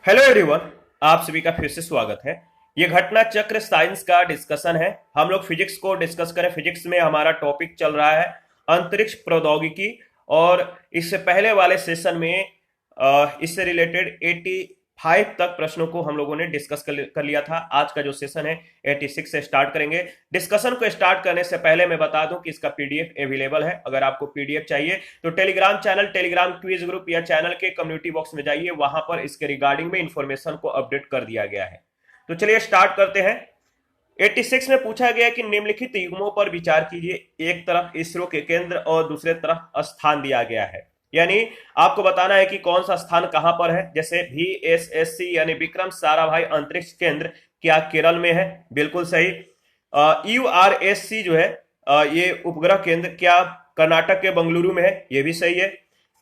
Hello everyone. आप सभी का फिर से स्वागत है। ये घटना चक्र साइंस का डिस्कशन है। हम लोग फिजिक्स को डिस्कस करें। फिजिक्स में हमारा टॉपिक चल रहा है अंतरिक्ष प्रौद्योगिकी। और इससे पहले वाले सेशन में इससे रिलेटेड 85 तक प्रश्नों को हम लोगों ने डिस्कस कर लिया था। आज का जो सेशन है 86 से स्टार्ट करेंगे। डिस्कशन को स्टार्ट करने से पहले मैं बता दूं कि इसका पीडीएफ अवेलेबल है। अगर आपको पीडीएफ चाहिए तो Telegram channel, Telegram quiz group या चैनल के कम्युनिटी बॉक्स में जाइए, वहां पर इसके रिगार्डिंग में इंफॉर्मेशन को अपडेट कर दिया गया है। तो चलिए स्टार्ट करते हैं। 86 में पूछा गया कि निम्नलिखित युग्मों पर विचार कीजिए। एक तरफ इसरो के केंद्र और दूसरे तरफ स्थान दिया गया है, यानी आपको बताना है कि कौन सा स्थान कहां पर है। जैसे VSSC यानी विक्रम साराभाई अंतरिक्ष केंद्र क्या केरल में है? बिल्कुल सही। URSC जो है ये उपग्रह केंद्र क्या कर्नाटक के बंगलुरु में है? ये भी सही है।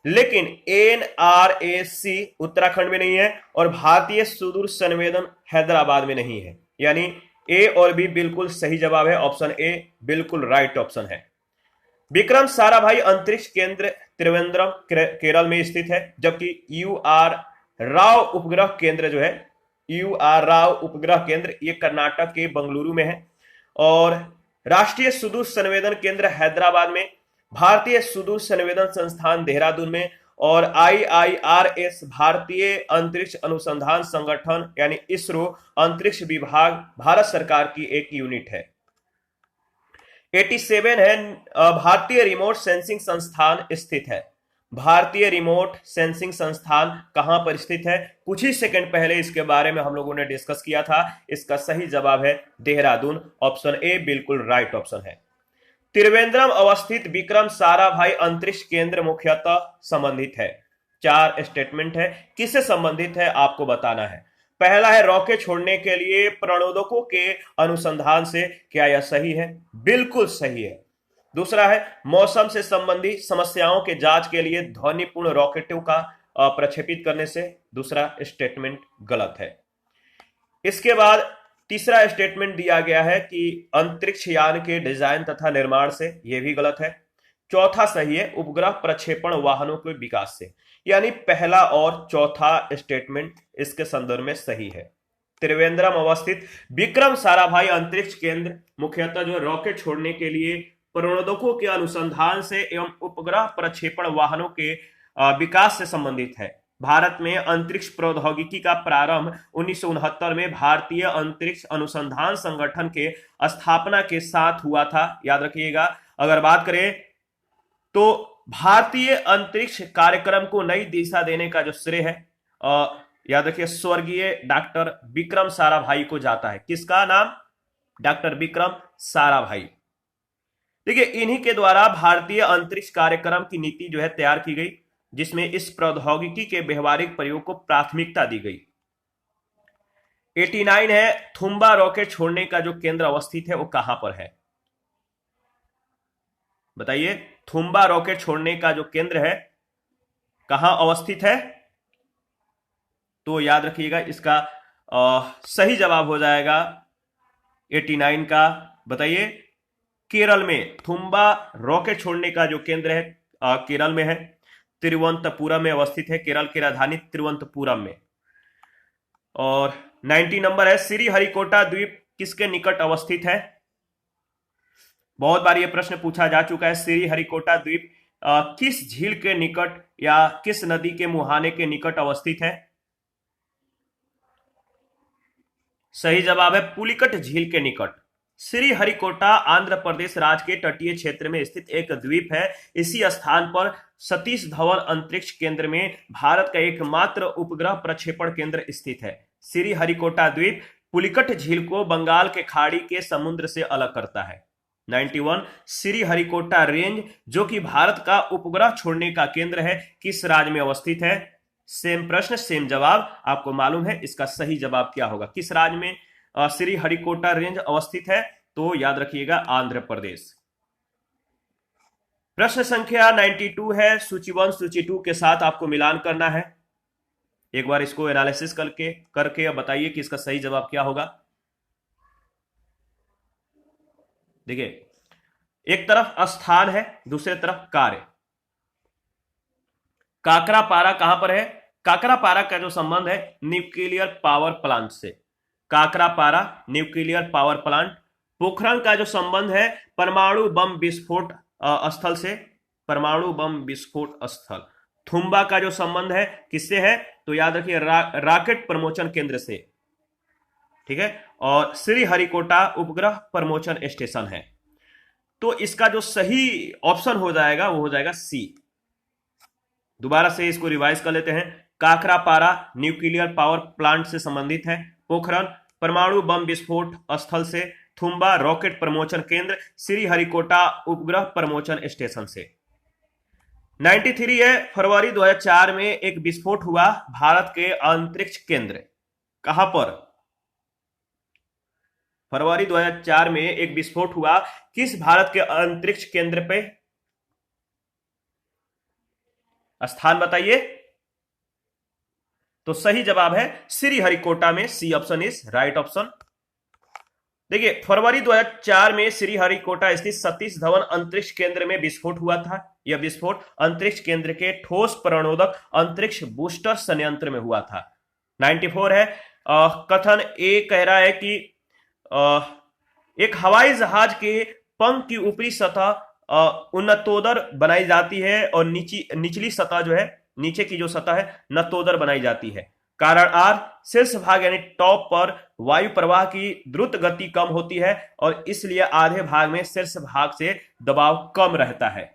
लेकिन NRSC उत्तराखंड में नहीं है और भारतीय सुदूर संवेदन हैदराबाद में नहीं है। यानी ए और बी बिल्कुल सही जवाब है। ऑप्शन ए बिल्कुल राइट ऑप्शन है। विक्रम साराभाई अंतरिक्ष केंद्र त्रिवेंद्रम केरल में स्थित है, जबकि राव उपग्रह केंद्र जो है राव उपग्रह केंद्र ये कर्नाटक के बंगलुरु में है। और राष्ट्रीय सुदूर संवेदन केंद्र हैदराबाद में, भारतीय सुदूर संवेदन संस्थान देहरादून में और IIRS भारतीय अंतरिक्ष अनुसंधान संगठन यानी इसरो अंतरिक्ष विभाग भारत सरकार की एक यूनिट है। 87 है भारतीय रिमोट सेंसिंग संस्थान स्थित है। भारतीय रिमोट सेंसिंग संस्थान कहां पर स्थित है? कुछ ही सेकंड पहले इसके बारे में हम लोगों ने डिस्कस किया था। इसका सही जवाब है देहरादून। ऑप्शन ए बिल्कुल राइट ऑप्शन है। त्रिवेंद्रम अवस्थित विक्रम साराभाई अंतरिक्ष केंद्र मुख्यतः संबंधित है। 4 स्टेटमेंट है, किससे संबंधित है आपको बताना है। पहला है रॉकेट छोड़ने के लिए प्रणोदकों के अनुसंधान से, क्या यह सही है? बिल्कुल सही है। दूसरा है मौसम से संबंधित समस्याओं के जांच के लिए ध्वनिपूर्ण रॉकेटों का प्रक्षेपित करने से। दूसरा स्टेटमेंट गलत है। इसके बाद तीसरा स्टेटमेंट दिया गया है कि अंतरिक्ष यान के डिजाइन तथा निर्माण से, यह भी गलत है। चौथा सही है उपग्रह प्रक्षेपण वाहनों के विकास से। यानी पहला और चौथा स्टेटमेंट इसके संदर्भ में सही है। त्रिवेंद्रम अवस्थित विक्रम साराभाई अंतरिक्ष केंद्र मुख्यतः जो रॉकेट छोड़ने के लिए प्रणोदकों के अनुसंधान से एवं उपग्रह प्रक्षेपण वाहनों के विकास से संबंधित है। भारत में अंतरिक्ष प्रौद्योगिकी का प्रारंभ 1969 में भारतीय अंतरिक्ष अनुसंधान संगठन के स्थापना के साथ हुआ था। याद रखिएगा। अगर बात करें तो भारतीय अंतरिक्ष कार्यक्रम को नई दिशा देने का जो श्रेय है याद रखिए स्वर्गीय डॉक्टर विक्रम साराभाई को जाता है। किसका नाम? डॉक्टर विक्रम साराभाई। देखिए इन्हीं के द्वारा भारतीय अंतरिक्ष कार्यक्रम की नीति जो है तैयार की गई, जिसमें इस प्रौद्योगिकी के व्यवहारिक प्रयोग को प्राथमिकता दी गई। 89 है थुम्बा रॉकेट छोड़ने का जो केंद्र अवस्थित है वो कहां पर है? बताइए, थुम्बा रॉकेट छोड़ने का जो केंद्र है कहां अवस्थित है? तो याद रखिएगा इसका सही जवाब हो जाएगा 89 का। बताइए, केरल में थुम्बा रॉकेट छोड़ने का जो केंद्र है केरल में है, तिरुवनंतपुरम में अवस्थित है। केरल की राजधानी तिरुवनंतपुरम में। और 90 नंबर है श्रीहरिकोटा द्वीप किसके निकट अवस्थित है? बहुत बार यह प्रश्न पूछा जा चुका है। श्रीहरिकोटा द्वीप किस झील के निकट या किस नदी के मुहाने के निकट अवस्थित है? सही जवाब है पुलिकट झील के निकट। श्रीहरिकोटा आंध्र प्रदेश राज्य के तटीय क्षेत्र में स्थित एक द्वीप है। इसी स्थान पर सतीश धवन अंतरिक्ष केंद्र में भारत का एकमात्र उपग्रह प्रक्षेपण केंद्र स्थित है। श्रीहरिकोटा द्वीप पुलिकट झील को बंगाल के खाड़ी के समुद्र से अलग करता है। 91 श्रीहरिकोटा रेंज जो कि भारत का उपग्रह छोड़ने का केंद्र है, किस राज्य में अवस्थित है? सेम प्रश्न सेम जवाब। आपको मालूम है इसका सही जवाब क्या होगा? किस राज्य में श्रीहरिकोटा रेंज अवस्थित है? तो याद रखिएगा आंध्र प्रदेश। प्रश्न संख्या 92 है सूची 1 सूची 2 के साथ आपको मिलान करना है। एक बार इसको एनालिसिस करके बताइए कि इसका सही जवाब क्या होगा। देखिए, एक तरफ स्थान है, दूसरे तरफ कार्य। काकरापारा कहां पर है? काकरापारा का जो संबंध है न्यूक्लियर पावर प्लांट से, Kakrapar nuclear power plant. Pokhran का जो संबंध है परमाणु बम विस्फोट स्थल से, परमाणु बम विस्फोट स्थल। थुम्बा का जो संबंध है किससे है, तो याद रखिए रॉकेट प्रमोचन केंद्र से, ठीक है। और श्रीहरिकोटा उपग्रह प्रमोचन स्टेशन है। तो इसका जो सही ऑप्शन हो जाएगा वो हो जाएगा सी। दोबारा से इसको रिवाइज कर लेते हैं। काकरापारा न्यूक्लियर पावर प्लांट से संबंधित है, पोखरण परमाणु बम विस्फोट स्थल से, थुम्बा रॉकेट प्रमोचन केंद्र, श्रीहरिकोटा उपग्रह प्रमोचन स्टेशन से। 93 है, फरवरी 2004 में एक विस्फोट हुआ भारत के अंतरिक्ष केंद्र, कहां पर? फरवरी 2004 में एक विस्फोट हुआ किस भारत के अंतरिक्ष केंद्र पे? स्थान बताइए। तो सही जवाब है श्रीहरिकोटा में, C option is right option. देखिए फरवरी 2004 में श्रीहरिकोटा स्थित सतीश धवन अंतरिक्ष केंद्र में विस्फोट हुआ था। यह विस्फोट अंतरिक्ष केंद्र के ठोस प्रणोदक अंतरिक्ष बूस्टर संयंत्र में हुआ था। 94 है, कथन ए कह रहा है कि एक हवाई जहाज के पंख की ऊपरी सतह उन्नतोदर बनाई जाती है और निचली सतह जो है, नीचे की जो सतह है नतोदर बनाई जाती है। कारण आर, शीर्ष भाग यानी टॉप पर वायु प्रवाह की द्रुत गति कम होती है और इसलिए आधे भाग में शीर्ष भाग से दबाव कम रहता है।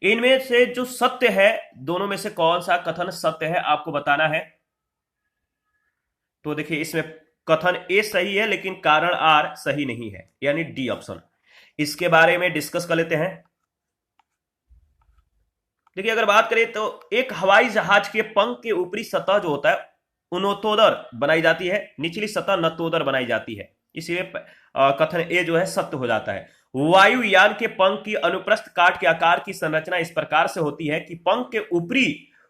इनमें से जो सत्य है, दोनों में से कौन सा कथन सत्य है आपको बताना है। तो देखिए इसमें कथन ए सही है लेकिन कारण आर सही नहीं है, यानी डी ऑप्शन। इसके बारे में डिस्कस कर लेते हैं। देखिए अगर बात करें तो एक हवाई जहाज के पंख के ऊपरी सतह जो होता है उन्नतोदर बनाई जाती है, निचली सतह नतोदर बनाई जाती है, इसलिए कथन ए जो है सत्य हो जाता है। वायुयान के पंख की अनुप्रस्थ काट के आकार की संरचना इस प्रकार से होती है कि पंख के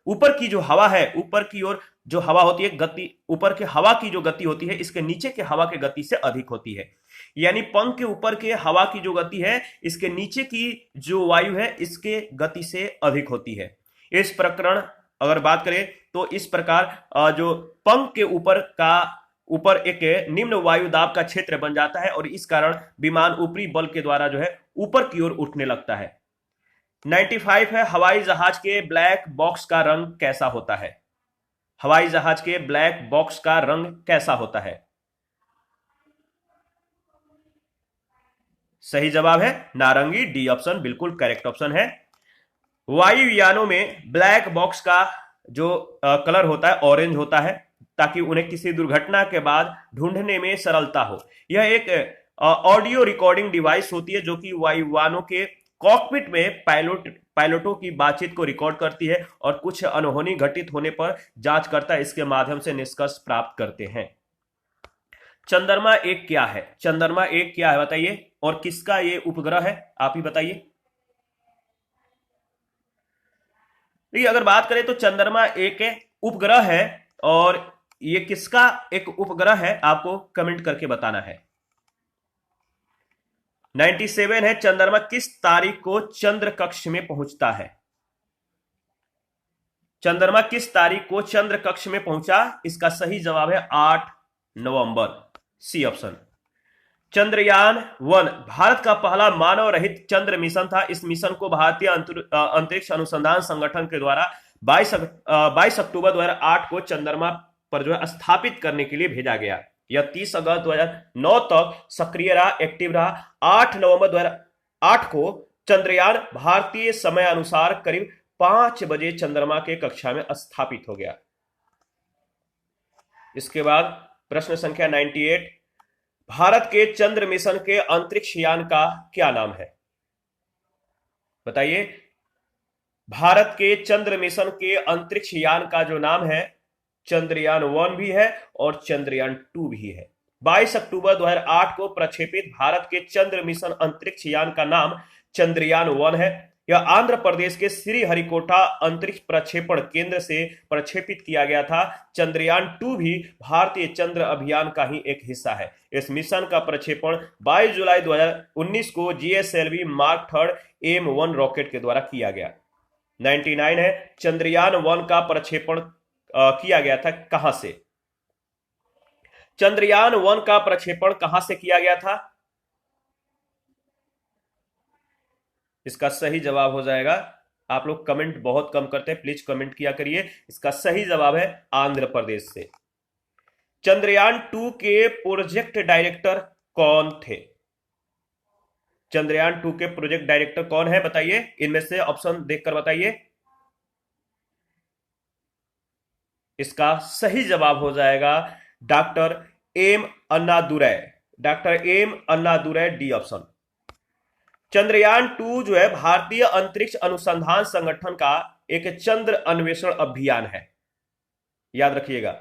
ऊपर की जो हवा है, ऊपर की ओर जो हवा होती है गति, ऊपर के हवा की जो गति होती है इसके नीचे के हवा के गति से अधिक होती है। यानी पंख के ऊपर के हवा की जो गति है इसके नीचे की जो वायु है इसके गति से अधिक होती है। इस प्रकरण अगर बात करें तो इस प्रकार जो पंख के ऊपर एक निम्न वायु दाब का क्षेत्र बन जाता है और इस कारण विमान ऊपरी बल के द्वारा जो है ऊपर की ओर उठने लगता है। 95 है, हवाई जहाज के ब्लैक बॉक्स का रंग कैसा होता है? हवाई जहाज के ब्लैक बॉक्स का रंग कैसा होता है? सही जवाब है नारंगी, डी ऑप्शन बिल्कुल करेक्ट ऑप्शन है। वायुयानों में ब्लैक बॉक्स का जो कलर होता है ऑरेंज होता है ताकि उन्हें किसी दुर्घटना के बाद ढूंढने में सरलता हो। यह एक ऑडियो रिकॉर्डिंग डिवाइस होती है जो कि वायुयानों के कॉकपिट में पायलटों की बातचीत को रिकॉर्ड करती है और कुछ अनहोनी घटित होने पर जांच करता है, इसके माध्यम से निष्कर्ष प्राप्त करते हैं। चंद्रमा एक क्या है? चंद्रमा एक क्या है बताइए, और किसका ये उपग्रह है आप ही बताइए। देखिए अगर बात करें तो चंद्रमा एक उपग्रह है और ये किसका एक उपग्रह है आपको कमेंट करके बताना है। 97 है, चंद्रमा किस तारीख को चंद्र कक्ष में पहुंचता है? चंद्रमा किस तारीख को चंद्र कक्ष में पहुंचा? इसका सही जवाब है 8 नवंबर, सी ऑप्शन। चंद्रयान 1 भारत का पहला मानव रहित चंद्र मिशन था। इस मिशन को भारतीय अंतरिक्ष अनुसंधान संगठन के द्वारा 22 अक्टूबर 2008 को चंद्रमा पर जो है स्थापित करने के लिए भेजा गया। यह 30 अगस्त 2009 तक सक्रिय रहा, एक्टिव रहा। 8 नवंबर 2008 को चंद्रयान भारतीय समय अनुसार करीब 5 बजे चंद्रमा के कक्षा में स्थापित हो गया। इसके बाद प्रश्न संख्या 98, भारत के चंद्र मिशन के अंतरिक्ष यान का क्या नाम है? बताइए। भारत के चंद्र मिशन के अंतरिक्ष यान का जो नाम है चंद्रयान 1 भी है और चंद्रयान 2 भी है। 22 अक्टूबर 2008 को प्रक्षेपित भारत के चंद्र मिशन अंतरिक्ष यान का नाम चंद्रयान 1 है। यह आंध्र प्रदेश के श्रीहरिकोटा अंतरिक्ष प्रक्षेपण केंद्र से प्रक्षेपित किया गया था। चंद्रयान 2 भी भारतीय चंद्र अभियान का ही एक हिस्सा है। इस मिशन का प्रक्षेपण 22 जुलाई 2019 को GSLV मार्क 3 M1 रॉकेट के द्वारा किया गया। 99 है। चंद्रयान 1 का प्रक्षेपण किया गया था कहां से? चंद्रयान 1 का प्रक्षेपण कहां से किया गया था? इसका सही जवाब हो जाएगा, आप लोग कमेंट बहुत कम करते हैं, प्लीज कमेंट किया करिए। इसका सही जवाब है आंध्र प्रदेश से। चंद्रयान 2 के प्रोजेक्ट डायरेक्टर कौन थे? चंद्रयान 2 के प्रोजेक्ट डायरेक्टर कौन है बताइए, इनमें से ऑप्शन देखकर बताइए। इसका सही जवाब हो जाएगा doctor M Annadurai. Doctor M Annadurai, D option. Chandrayaan 2 जो है भारतीय अंतरिक्ष अनुसंधान संगठन का एक चंद्र अन्वेषण अभियान है, याद रखिएगा।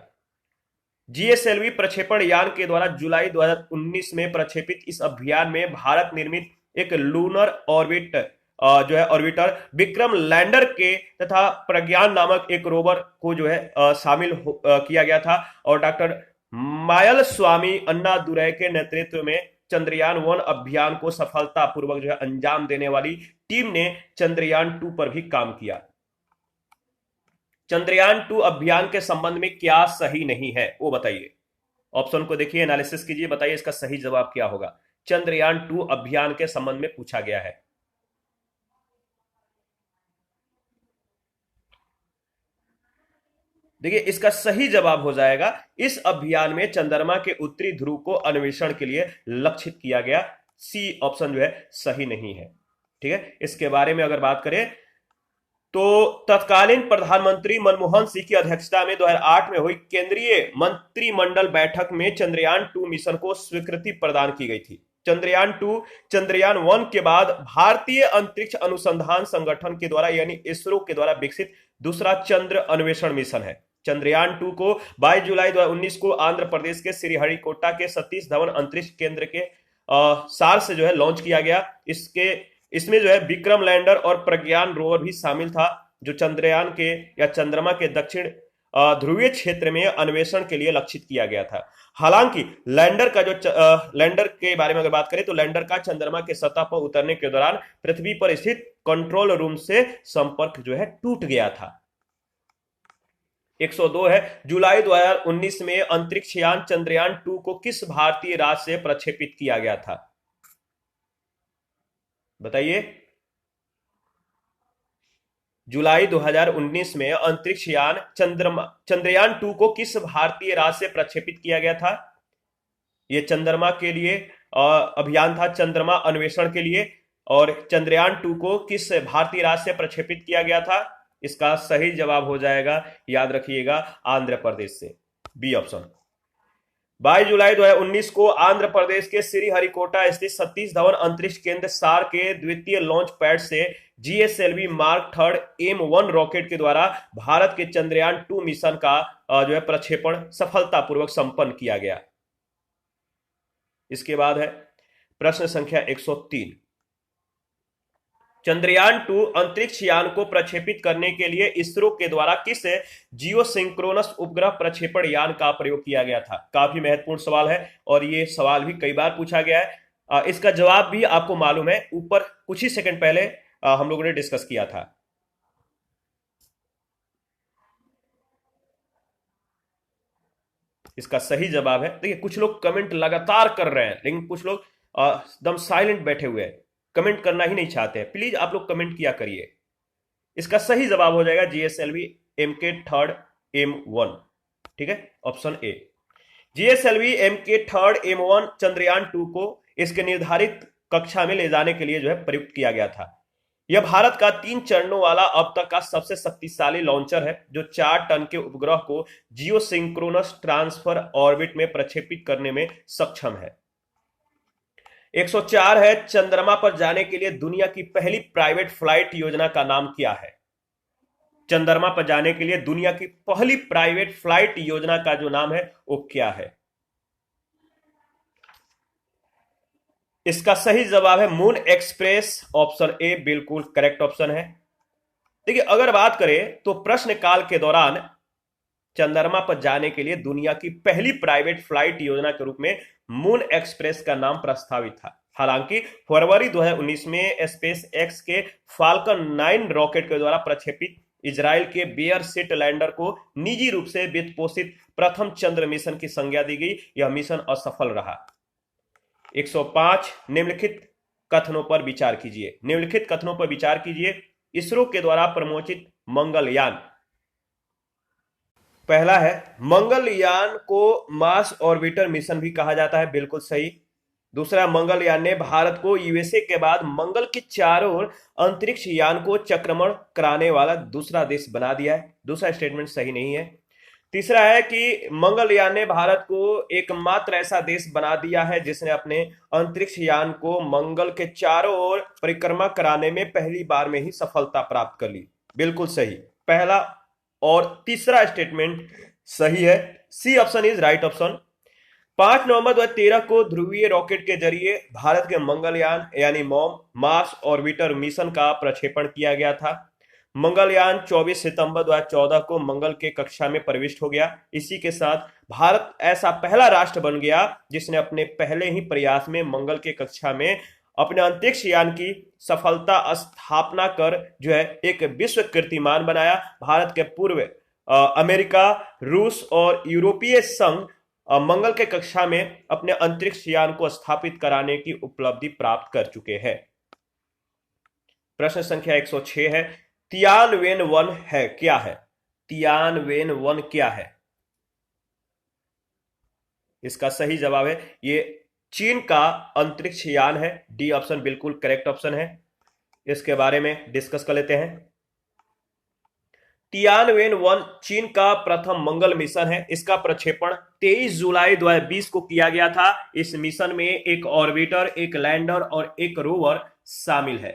जीएसएलवी प्रक्षेपण यान के द्वारा जुलाई 2019 में प्रक्षेपित इस अभियान में भारत निर्मित एक लूनर ऑर्बिट जो है ऑर्बिटर विक्रम लैंडर के तथा प्रज्ञान नामक एक रोवर को जो है शामिल किया गया था, और डॉक्टर मायल स्वामी अन्नादुरै के नेतृत्व में चंद्रयान 1 अभियान को सफलतापूर्वक जो है अंजाम देने वाली टीम ने चंद्रयान 2 पर भी काम किया। चंद्रयान 2 अभियान के संबंध में क्या सही नहीं है वो बताइए। ऑप्शन को देखिए, एनालिसिस कीजिए, बताइए इसका सही जवाब क्या होगा। चंद्रयान 2 अभियान के संबंध में पूछा गया है। देखिए इसका सही जवाब हो जाएगा, इस अभियान में चंद्रमा के उत्तरी ध्रुव को अन्वेषण के लिए लक्षित किया गया। सी ऑप्शन जो है सही नहीं है। ठीक है, इसके बारे में अगर बात करें तो तत्कालीन प्रधानमंत्री मनमोहन सिंह की अध्यक्षता में 2008 में हुई केंद्रीय मंत्रिमंडल बैठक में चंद्रयान 2 मिशन को स्वीकृति प्रदान की गई थी। चंद्रयान 2 चंद्रयान 1 के बाद भारतीय अंतरिक्ष अनुसंधान संगठन के द्वारा यानी इसरो के द्वारा विकसित दूसरा चंद्र अन्वेषण मिशन है। चंद्रयान 2 को 22 जुलाई 2019 को आंध्र प्रदेश के श्रीहरिकोटा के सतीश धवन अंतरिक्ष केंद्र के सार से जो है लॉन्च किया गया। इसमें जो है विक्रम लैंडर और प्रज्ञान रोवर भी शामिल था, जो चंद्रयान के या चंद्रमा के दक्षिण ध्रुवीय क्षेत्र में अन्वेषण के लिए लक्षित किया गया था। हालांकि लैंडर का लैंडर के बारे में अगर बात करें तो लैंडर का चंद्रमा के सतह पर उतरने के दौरान पृथ्वी पर स्थित कंट्रोल रूम से संपर्क जो है टूट गया था। 102 है, जुलाई 2019 में अंतरिक्ष यान चंद्रयान 2 को किस भारतीय राज्य से प्रक्षेपित किया गया था? बताइए। जुलाई 2019 में अंतरिक्ष यान चंद्रयान 2 को किस भारतीय राज्य से प्रक्षेपित किया गया था? यह चंद्रमा के लिए अभियान था, चंद्रमा अन्वेषण के लिए। और चंद्रयान 2 को किस भारतीय राज्य से प्रक्षेपित किया गया था? इसका सही जवाब हो जाएगा, याद रखिएगा, आंध्र प्रदेश से, बी ऑप्शन। 22 जुलाई 2019 को आंध्र प्रदेश के श्रीहरिकोटा स्थित सतीश धवन अंतरिक्ष केंद्र सार के द्वितीय लॉन्च पैड से जीएसएलवी मार्क 3 M1 रॉकेट के द्वारा भारत के चंद्रयान 2 मिशन का जो है प्रक्षेपण सफलतापूर्वक संपन्न किया गया। इसके बाद है प्रश्न संख्या 103। चंद्रयान 2 अंतरिक्ष यान को प्रक्षेपित करने के लिए इसरो के द्वारा किस जियोसिंक्रोनस उपग्रह प्रक्षेपण यान का प्रयोग किया गया था? काफी महत्वपूर्ण सवाल है और ये सवाल भी कई बार पूछा गया है। इसका जवाब भी आपको मालूम है, ऊपर कुछ ही सेकंड पहले हम लोगों ने डिस्कस किया था। इसका सही जवाब है, देखिए कुछ लोग कमेंट लगातार कर रहे हैं लेकिन कुछ लोग एकदम साइलेंट बैठे हुए हैं, कमेंट करना ही नहीं चाहते हैं। प्लीज आप लोग कमेंट किया करिए। इसका सही जवाब हो जाएगा जीएसएलवी MK3 M1। ठीक है, option A. GSLV MK3 M1 Chandrayaan 2 को इसके निर्धारित कक्षा में ले जाने के लिए जो है प्रयुक्त किया गया था। यह भारत का 3 चरणों वाला अब तक का सबसे शक्तिशाली लॉन्चर है, जो 4 टन के उपग्रह को जियोसिंक्रोनस ट्रांसफर ऑर्बिट में प्रक्षेपित करने में सक्षम है। 104 है, चंद्रमा पर जाने के लिए दुनिया की पहली प्राइवेट फ्लाइट योजना का नाम क्या है? चंद्रमा पर जाने के लिए दुनिया की पहली प्राइवेट फ्लाइट योजना का जो नाम है वो क्या है? इसका सही जवाब है मून एक्सप्रेस, ऑप्शन ए बिल्कुल करेक्ट ऑप्शन है। देखिए अगर बात करें तो प्रश्न काल के दौरान चंद्रमा पर जाने के लिए दुनिया की पहली प्राइवेट फ्लाइट योजना के रूप में मून एक्सप्रेस का नाम प्रस्तावित था। हालांकि फरवरी 2019 में स्पेस एक्स के फाल्कन 9 रॉकेट के द्वारा प्रक्षेपित इजराइल के बेयर सिट लैंडर को निजी रूप से वित्त पोषित प्रथम चंद्र मिशन की संज्ञा दी गई। यह मिशन असफल रहा। 105 निम्नलिखित कथनों पर विचार कीजिए। निम्नलिखित कथनों पर विचार कीजिए। इसरो के द्वारा प्रमोचित मंगलयान। पहला है, मंगलयान को मार्स ऑर्बिटर मिशन भी कहा जाता है, बिल्कुल सही। दूसरा, मंगलयान ने भारत को यूएसए के बाद मंगल के चारों ओर अंतरिक्ष यान को चक्रमण कराने वाला दूसरा देश बना दिया है। दूसरा स्टेटमेंट सही नहीं है। तीसरा है कि मंगलयान ने भारत को एकमात्र ऐसा देश बना दिया है जिसने अपने अंतरिक्ष यान को मंगल के चारों ओर परिक्रमा कराने में पहली बार में ही सफलता प्राप्त कर ली। बिल्कुल सही, पहला और तीसरा स्टेटमेंट सही है। C option is right option. 5 नवंबर 2013 को ध्रुवीय रॉकेट के जरिए भारत के मंगलयान यानी मॉम मार्स ऑर्बिटर मिशन का प्रक्षेपण किया गया था। मंगलयान 24 सितंबर 2014 को मंगल के कक्षा में प्रविष्ट हो गया। इसी के साथ भारत ऐसा पहला राष्ट्र बन गया जिसने अपने पहले ही प्रयास में मंगल के कक्षा में अपने अंतरिक्ष यान की सफलता स्थापना कर जो है एक विश्व कीर्तिमान बनाया। भारत के पूर्व अमेरिका, रूस और यूरोपीय संघ मंगल के कक्षा में अपने अंतरिक्ष यान को स्थापित कराने की उपलब्धि प्राप्त कर चुके हैं। प्रश्न संख्या 106 है, तियानवेन 1 है क्या है? तियानवेन 1 क्या है? इसका सही जवाब है ये चीन का अंतरिक्ष यान है। डी ऑप्शन बिल्कुल करेक्ट ऑप्शन है। इसके बारे में डिस्कस कर लेते हैं। तियानवेन 1 चीन का प्रथम मंगल मिशन है। इसका प्रक्षेपण 23 जुलाई 2020 को किया गया था। इस मिशन में एक ऑर्बिटर, एक लैंडर और एक रोवर शामिल है।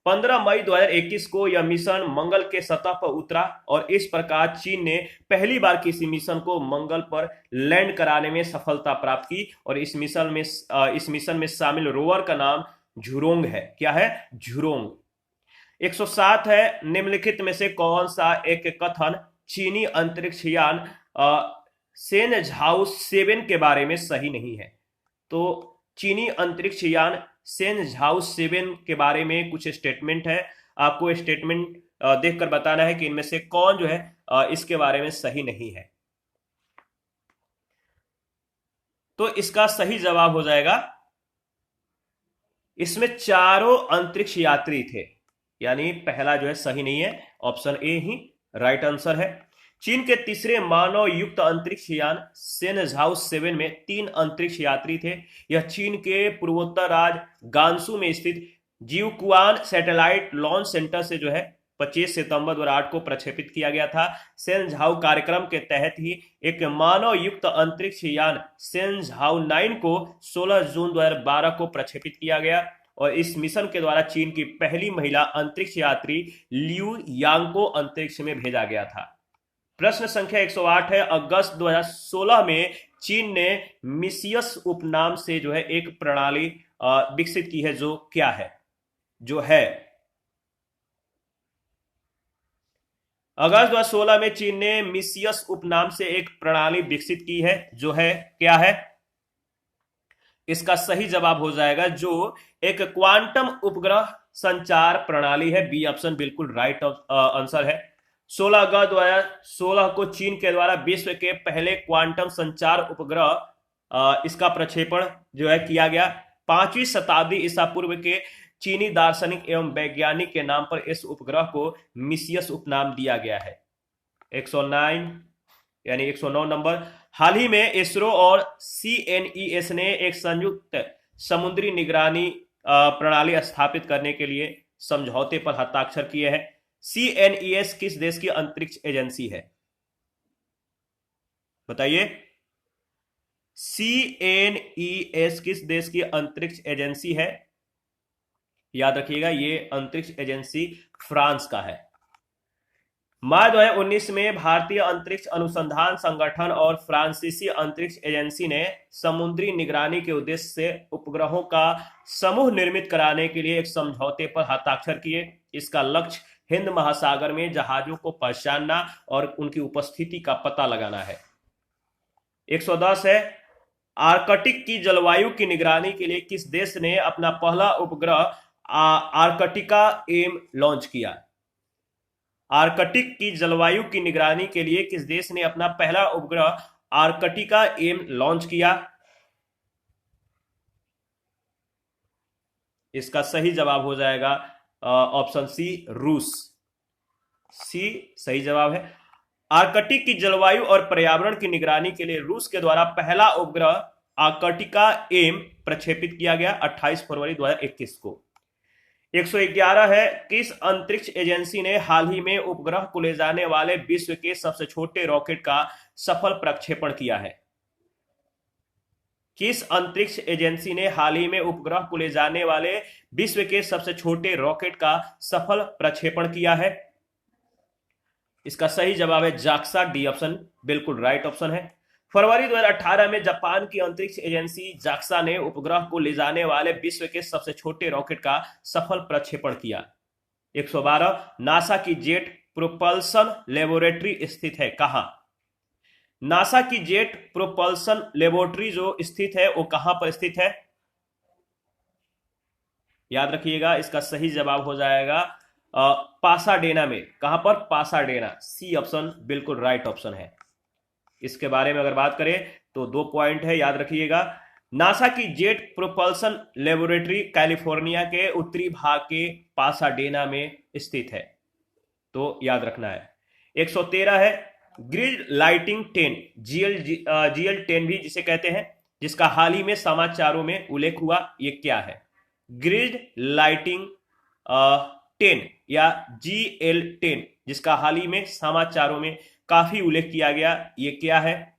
15 मई 2021 को यह मिशन मंगल के सतह पर उतरा और इस प्रकार चीन ने पहली बार किसी मिशन को मंगल पर लैंड कराने में सफलता प्राप्त की और इस मिशन में शामिल रोवर का नाम झुरोंग है। क्या है? झुरोंग। 107 है, निम्नलिखित में से कौन सा एक कथन चीनी अंतरिक्ष यान शेनझाओ 7 के बारे में सही नहीं है? तो चीनी अंतरिक्ष यान शेनझाओ 7 के बारे में कुछ स्टेटमेंट है। आपको स्टेटमेंट देखकर बताना है कि इनमें से कौन जो है इसके बारे में सही नहीं है। तो इसका सही जवाब हो जाएगा, इसमें चारों अंतरिक्ष यात्री थे, यानी पहला जो है सही नहीं है, option A he right answer है। चीन के तीसरे मानव युक्त अंतरिक्ष यान शेनझाओ 7 में 3 अंतरिक्ष यात्री थे। यह चीन के पूर्वोत्तर राज्य गांसू में स्थित जिउक्वान सैटेलाइट लॉन्च सेंटर से जो है 25 सितंबर 2008 को प्रक्षेपित किया गया था। शेनझाओ कार्यक्रम के तहत ही एक मानव युक्त अंतरिक्ष यान शेनझाओ 9 को 16 जून 2012 को प्रक्षेपित किया गया और इस मिशन के द्वारा चीन की पहली महिला अंतरिक्ष यात्री लियू यांग को अंतरिक्ष में भेजा गया था। प्रश्न संख्या 108 है, अगस्त 2016 में चीन ने मिसियस उपनाम से जो है एक प्रणाली विकसित की है, जो क्या है? जो है अगस्त 2016 में चीन ने मिसियस उपनाम से एक प्रणाली विकसित की है, जो है क्या है? इसका सही जवाब हो जाएगा जो एक क्वांटम उपग्रह संचार प्रणाली है। बी ऑप्शन बिल्कुल राइट आंसर है। 16 अगस्त 2016 को चीन के द्वारा विश्व के पहले क्वांटम संचार उपग्रह इसका प्रक्षेपण जो है किया गया। 5वीं शताब्दी ईसा पूर्व के चीनी दार्शनिक एवं वैज्ञानिक के नाम पर इस उपग्रह को मिसियस उपनाम दिया गया है। 109 यानी 109 नंबर। हाल ही में इसरो और CNES ने एक संयुक्त समुद्री निगरानी प्रणाली स्थापित करने के लिए समझौते पर हस्ताक्षर किए हैं। CNES किस देश की अंतरिक्ष एजेंसी है? बताइए। CNES किस देश की अंतरिक्ष एजेंसी है? याद रखिएगा, ये अंतरिक्ष एजेंसी फ्रांस का है। मार्च 2019 में भारतीय अंतरिक्ष अनुसंधान संगठन और फ्रांसीसी अंतरिक्ष एजेंसी ने समुद्री निगरानी के उद्देश्य से उपग्रहों का समूह निर्मित कराने के लिए एक समझौते पर हस्ताक्षर किए। इसका लक्ष्य हिंद महासागर में जहाजों को पहचानना और उनकी उपस्थिति का पता लगाना है। 110 है, आर्कटिक की जलवायु की निगरानी के लिए किस देश ने अपना पहला उपग्रह आर्कटिका एम लॉन्च किया? आर्कटिक की जलवायु की निगरानी के लिए किस देश ने अपना पहला उपग्रह आर्कटिका एम लॉन्च किया? इसका सही जवाब हो जाएगा ऑप्शन सी, रूस। सी सही जवाब है। आर्कटिक की जलवायु और पर्यावरण की निगरानी के लिए रूस के द्वारा पहला उपग्रह आर्कटिका एम प्रक्षेपित किया गया 28 फरवरी 2021 को। 111 है, किस अंतरिक्ष एजेंसी ने हाल ही में उपग्रह को ले जाने वाले विश्व के सबसे छोटे रॉकेट का सफल प्रक्षेपण किया है? किस अंतरिक्ष एजेंसी ने हाल ही में उपग्रह को ले जाने वाले विश्व के सबसे छोटे रॉकेट का सफल प्रक्षेपण किया है? इसका सही जवाब है जाक्सा, डी ऑप्शन बिल्कुल राइट ऑप्शन है। फरवरी 2018 में जापान की अंतरिक्ष एजेंसी जाक्सा ने उपग्रह को ले जाने वाले विश्व के सबसे छोटे रॉकेट का सफल प्रक्षेपण किया। 112, नासा की जेट प्रोपल्सन लेबोरेटरी स्थित है कहां? नासा की जेट प्रोपल्सन लेबोरेटरी जो स्थित है वो कहां पर स्थित है? याद रखिएगा, इसका सही जवाब हो जाएगा पासाडेना में। कहां पर? पासाडेना, सी ऑप्शन बिल्कुल राइट ऑप्शन है। इसके बारे में अगर बात करें तो 2 पॉइंट है, याद रखिएगा। नासा की जेट प्रोपल्सन लेबोरेटरी कैलिफोर्निया के उत्तरी भाग के पासाडेना में स्थित है, तो याद रखना है। 113 है, ग्रिड लाइटिंग 10 GL10 भी जिसे कहते हैं, जिसका हाल ही में समाचारों में उल्लेख हुआ, ये क्या है? ग्रिड लाइटिंग 10 या GL10 जिसका हाल ही में समाचारों में काफी उल्लेख किया गया, ये क्या है?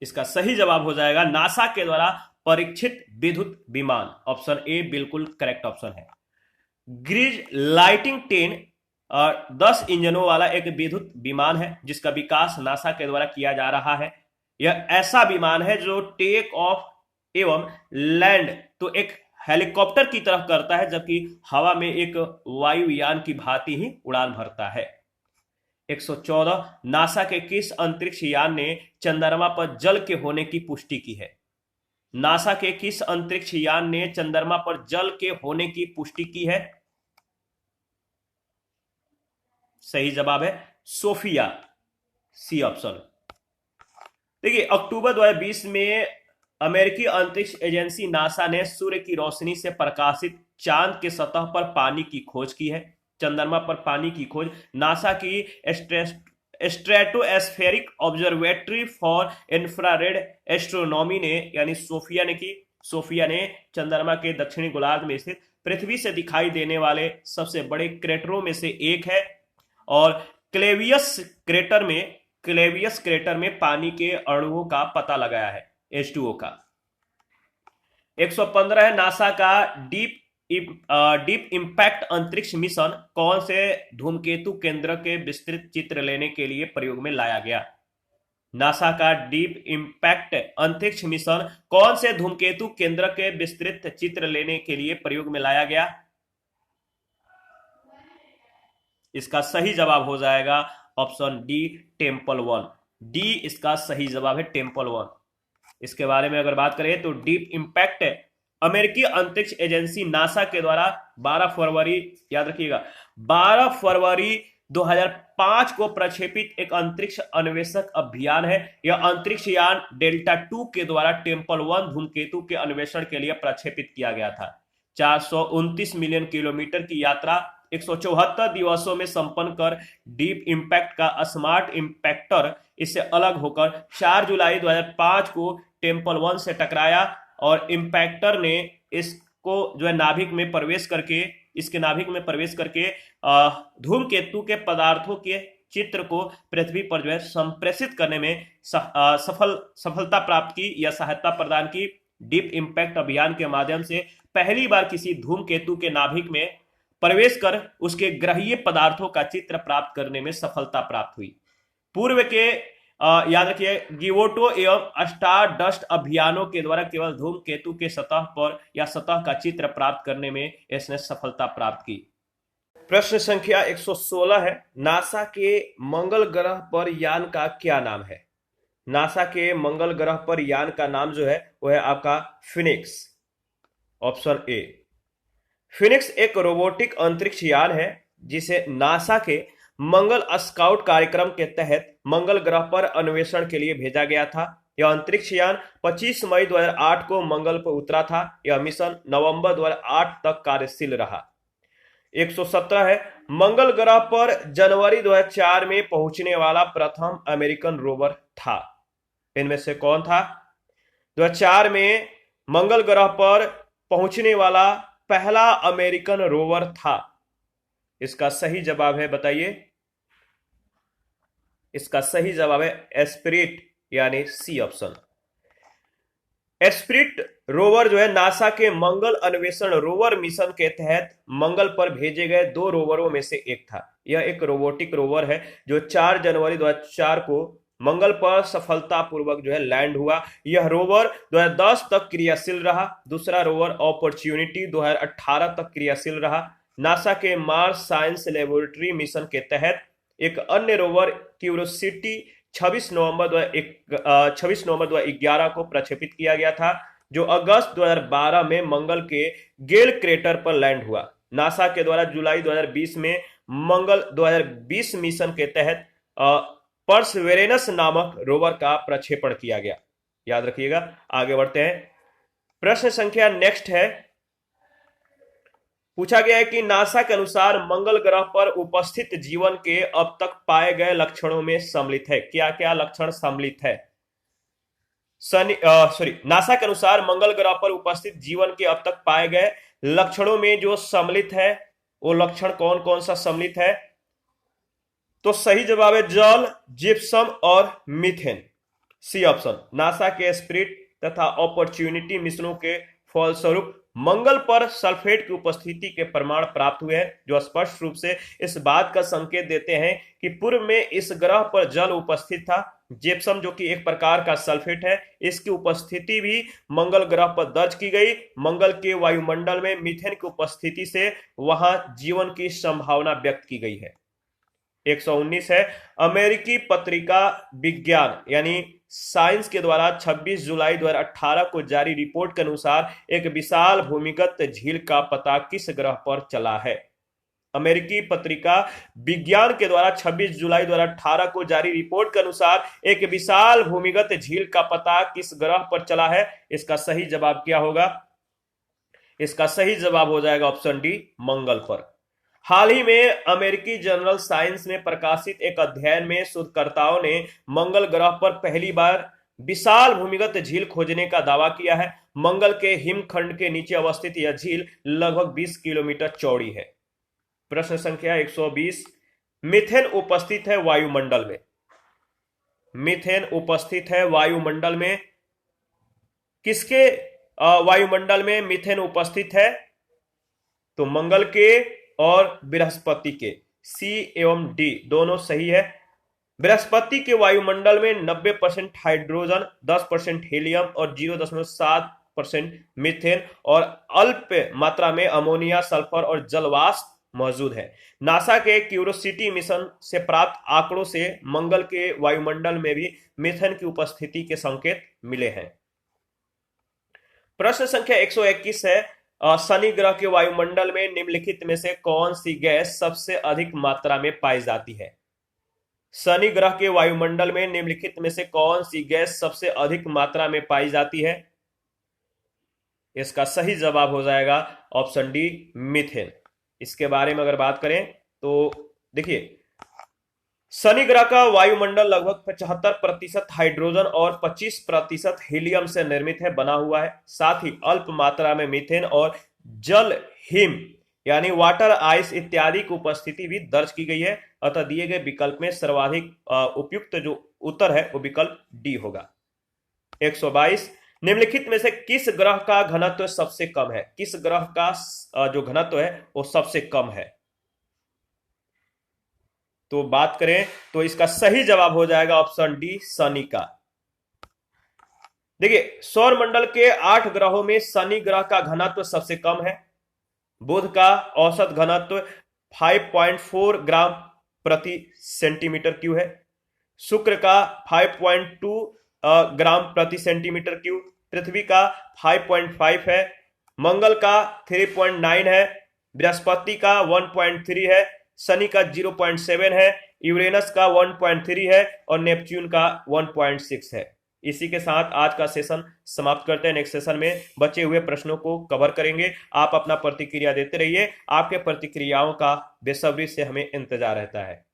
इसका सही जवाब हो जाएगा नासा के द्वारा परीक्षित विद्युत विमान, ऑप्शन ए बिल्कुल करेक्ट ऑप्शन है। ग्रिड लाइटिंग 10 10 इंजनों वाला एक विद्युत विमान है जिसका विकास नासा के द्वारा किया जा रहा है। यह ऐसा विमान है जो टेक ऑफ एवं लैंड तो एक हेलीकॉप्टर की तरह करता है, जबकि हवा में एक वायुयान की भांति ही उड़ान भरता है। 114, नासा के किस अंतरिक्ष यान ने चंद्रमा पर जल के होने की पुष्टि की है? नासा के किस अंतरिक्ष यान ने चंद्रमा पर जल के होने की पुष्टि की है? सही जवाब है सोफिया, सी ऑप्शन। देखिए, अक्टूबर 2020 में अमेरिकी अंतरिक्ष एजेंसी नासा ने सूर्य की रोशनी से प्रकाशित चांद के सतह पर पानी की खोज की है। चंद्रमा पर पानी की खोज नासा की stratospheric observatory for infrared astronomy ने यानी सोफिया ने की। सोफिया ने चंद्रमा के दक्षिणी गोलार्ध में स्थित पृथ्वी से दिखाई देने वाले सबसे बड़े क्रेटरों में से एक है और क्लेवियस क्रेटर में पानी के अणुओं का पता लगाया है, H2O का। 115 है, नासा का डीप इम्पैक्ट अंतरिक्ष मिशन कौन से धूमकेतु केंद्र के विस्तृत चित्र लेने के लिए प्रयोग में लाया गया? नासा का डीप इम्पैक्ट अंतरिक्ष मिशन कौन से धूमकेतु केंद्र के विस्तृत चित्र लेने के लिए प्रयोग में लाया गया? इसका सही जवाब हो जाएगा ऑप्शन डी, टेम्पल 1। डी इसका सही जवाब है, टेम्पल 1। इसके बारे में अगर बात करें तो डीप इम्पैक्ट अमेरिकी अंतरिक्ष एजेंसी नासा के द्वारा 12 फरवरी, याद रखिएगा, 12 फरवरी 2005 को प्रक्षेपित एक अंतरिक्ष अन्वेषक अभियान है। यह अंतरिक्ष यान डेल्टा 2 के द्वारा टेम्पल 1 धूमकेतु के अन्वेषण के लिए प्रक्षेपित किया गया था। 429 मिलियन किलोमीटर की यात्रा 174 दिवसों में संपन्न कर डीप इम्पैक्ट का स्मार्ट इम्पैक्टर इससे अलग होकर 4 जुलाई 2005 को टेम्पल 1 से टकराया और इम्पैक्टर ने इसको जो है नाभिक में प्रवेश करके धूमकेतु के पदार्थों के चित्र को पृथ्वी पर जो है संप्रेषित करने में सफलता प्राप्त की या सहायता प्रदान की। डीप इम्पैक्ट अभियान के माध्यम से पहली बार किसी धूमकेतु के नाभिक में प्रवेश कर उसके ग्रहीय पदार्थों का चित्र प्राप्त करने में सफलता प्राप्त हुई। पूर्व के याद रखिए गिवोटो एवं स्टार डस्ट अभियानों के द्वारा केवल धूमकेतु के सतह पर या सतह का चित्र प्राप्त करने में इसने सफलता प्राप्त की। प्रश्न संख्या 116 है, नासा के मंगल ग्रह पर यान का क्या नाम है? नासा के मंगल ग्रह पर यान का नाम जो है वो है आपका फिनिक्स। Option A. फिनिक्स एक रोबोटिक अंतरिक्ष यान है जिसे नासा के मंगल स्काउट कार्यक्रम के तहत मंगल ग्रह पर अन्वेषण के लिए भेजा गया था। यह अंतरिक्ष यान 25 मई 2008 को मंगल पर उतरा था। यह मिशन नवंबर 2008 तक कार्यशील रहा। 117 है, मंगल ग्रह पर जनवरी 2004 में पहुंचने वाला प्रथम अमेरिकन रोवर था। इनमें से कौन था? 2004 में मंगल ग्रह पर पहुंचने वाला पहला अमेरिकन रोवर था। इसका सही जवाब है, बताइए। इसका सही जवाब है एस्पिरिट, यानी सी ऑप्शन। एस्पिरिट रोवर जो है नासा के मंगल अन्वेषण रोवर मिशन के तहत मंगल पर भेजे गए 2 रोवरों में से एक था। यह एक रोबोटिक रोवर है जो 4 जनवरी 2004 को मंगल पर सफलतापूर्वक जो है लैंड हुआ। यह रोवर 2010 तक क्रियाशील रहा। दूसरा रोवर अपॉर्चुनिटी 2018 तक क्रियाशील रहा। नासा के मार्स साइंस लेबोरेटरी मिशन के तहत एक अन्य रोवर क्यूरोसिटी 26 नवंबर 2011 को प्रक्षेपित किया गया था, जो अगस्त 2012 में मंगल के गेल क्रेटर पर लैंड हुआ। नासा के द्वारा जुलाई 2020 में मंगल 2020 मिशन के तहत परसेवेरेनस नामक रोवर का प्रक्षेपण किया गया। याद रखिएगा। आगे बढ़ते हैं। प्रश्न संख्या नेक्स्ट है, पूछा गया है कि नासा के अनुसार मंगल ग्रह पर उपस्थित जीवन के अब तक पाए गए लक्षणों में सम्मिलित है। क्या क्या लक्षण सम्मिलित है? नासा के अनुसार मंगल ग्रह पर उपस्थित जीवन के अब तक पाए गए लक्षणों में जो सम्मिलित है वो लक्षण कौन कौन सा सम्मिलित है? तो सही जवाब है जल, जिप्सम और मीथेन, सी ऑप्शन। नासा के स्पिरिट तथा अपॉर्चुनिटी मिशनों के फलस्वरूप मंगल पर सल्फेट की उपस्थिति के प्रमाण प्राप्त हुए हैं, जो स्पष्ट रूप से इस बात का संकेत देते हैं कि पूर्व में इस ग्रह पर जल उपस्थित था। जिप्सम जो कि एक प्रकार का सल्फेट है, इसकी उपस्थिति भी मंगल ग्रह पर दर्ज की गई। मंगल के वायुमंडल में मीथेन की उपस्थिति से वहां जीवन की संभावना व्यक्त की गई है। 119 है, अमेरिकी पत्रिका विज्ञान यानी साइंस के द्वारा 26 जुलाई 2018 को जारी रिपोर्ट के अनुसार एक विशाल भूमिगत झील का पता किस ग्रह पर चला है? अमेरिकी पत्रिका विज्ञान के द्वारा 26 जुलाई 2018 को जारी रिपोर्ट के अनुसार एक विशाल भूमिगत झील का पता किस ग्रह पर चला है? इसका सही जवाब क्या होगा? इसका सही जवाब हो जाएगा ऑप्शन डी, मंगल पर। हाल ही में अमेरिकी जर्नल साइंस में प्रकाशित एक अध्ययन में शोधकर्ताओं ने मंगल ग्रह पर पहली बार विशाल भूमिगत झील खोजने का दावा किया है। मंगल के हिमखंड के नीचे अवस्थित यह झील लगभग 20 किलोमीटर चौड़ी है। प्रश्न संख्या 120, मीथेन उपस्थित है वायुमंडल में। मीथेन उपस्थित है वायुमंडल में। किसके वायुमंडल में मीथेन उपस्थित है? तो मंगल के और बृहस्पति के। सी एवं डी दोनों सही है। बृहस्पति के वायुमंडल में 90% हाइड्रोजन, 10% हीलियम और 0.7% मीथेन और अल्प मात्रा में अमोनिया, सल्फर और जलवाष्प मौजूद है। नासा के क्यूरोसिटी मिशन से प्राप्त आंकड़ों से मंगल के वायुमंडल में भी मीथेन की उपस्थिति के संकेत मिले हैं। प्रश्न संख्या 121 है, शनि ग्रह के वायुमंडल में निम्नलिखित में से कौन सी गैस सबसे अधिक मात्रा में पाई जाती है? शनि ग्रह के वायुमंडल में निम्नलिखित में से कौन सी गैस सबसे अधिक मात्रा में पाई जाती है? इसका सही जवाब हो जाएगा ऑप्शन डी, मीथेन। इसके बारे में अगर बात करें तो देखिए, शनि ग्रह का वायुमंडल लगभग 75% हाइड्रोजन और 25% हीलियम से निर्मित है, बना हुआ है। साथ ही अल्प मात्रा में मीथेन और जल, हिम यानी वाटर आइस इत्यादि की उपस्थिति भी दर्ज की गई है। अतः दिए गए विकल्प में सर्वाधिक उपयुक्त जो उत्तर है वो विकल्प डी होगा। 122, निम्नलिखित में से किस ग्रह का घनत्व सबसे कम है? किस ग्रह का जो घनत्व है वो सबसे कम है? तो बात करें तो इसका सही जवाब हो जाएगा ऑप्शन डी, शनि का। देखिए, सौर मंडल के 8 ग्रहों में शनि ग्रह का घनत्व सबसे कम है। बुध का औसत घनत्व 5.4 ग्राम प्रति सेंटीमीटर क्यूब है। शुक्र का 5.2 ग्राम प्रति सेंटीमीटर क्यूब, पृथ्वी का 5.5 है, मंगल का 3.9 है, बृहस्पति का 1.3 है, शनि का 0.7 है, यूरेनस का 1.3 है और नेपच्यून का 1.6 है। इसी के साथ आज का सेशन समाप्त करते हैं। नेक्स्ट सेशन में बचे हुए प्रश्नों को कवर करेंगे। आप अपना प्रतिक्रिया देते रहिए। आपके प्रतिक्रियाओं का बेसब्री से हमें इंतजार रहता है।